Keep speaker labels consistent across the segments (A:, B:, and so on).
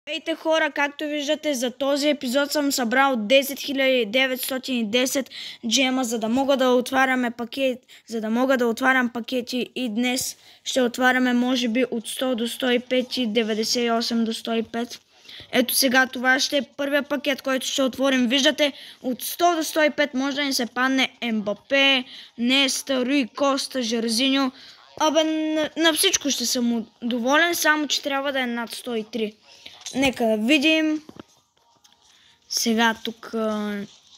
A: Здравейте хора, както виждате за този епизод съм събрал 10 910 джема, за да мога да отварям пакети и днес ще отваряме може би от 100 до 105 и 98 до 105. Ето сега това ще е първият пакет, който ще отворим. Виждате, от 100 до 105 може да ни се падне Мбапе, Неста, Руи Коста, Жерзиньо. На всичко ще съм доволен, само че трябва да е над 103. Нека да видим. Сега тук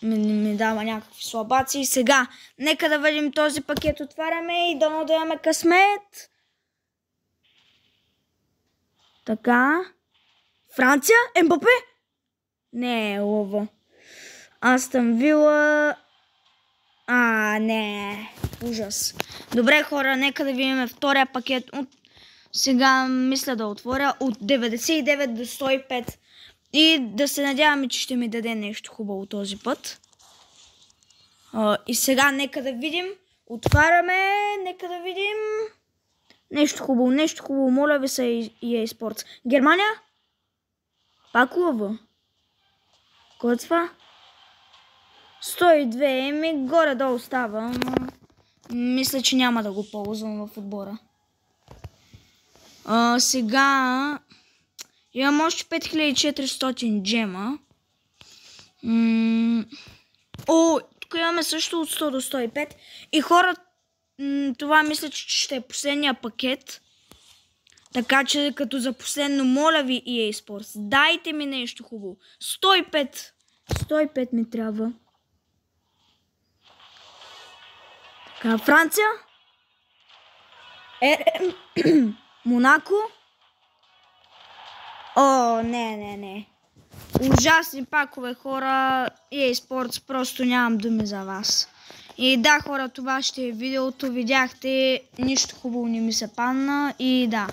A: ми дава някакви слабаци. Сега, нека да видим този пакет. Отваряме и дано да имаме късмет. Така. Франция? Мбапе? Не, лъва. Астън Вила. Не. Ужас. Добре, хора, нека да видим втория пакет. Сега мисля да отворя от 99 до 105 и да се надяваме, че ще ми даде нещо хубаво този път. И сега нека да видим. Отваряме, нека да видим. Нещо хубаво, моля ви се EA Sports. Германия? Пак лъва. Кой е това? 102, горе-долу става, но мисля, че няма да го ползвам в отбора. Сега имам още 5400 джема. Тук имаме също от 100 до 105. И хора, това мисля, че ще е последния пакет. Така че като за последно, моля ви EA Sports, дайте ми нещо хубаво. 105 ми трябва. Така, Франция. Монако. Не. Ужасни пакове, хора. EA Sports, просто нямам думи за вас. И да, хора, това ще е видеото. Видяхте, нищо хубаво не ми се падна. И да.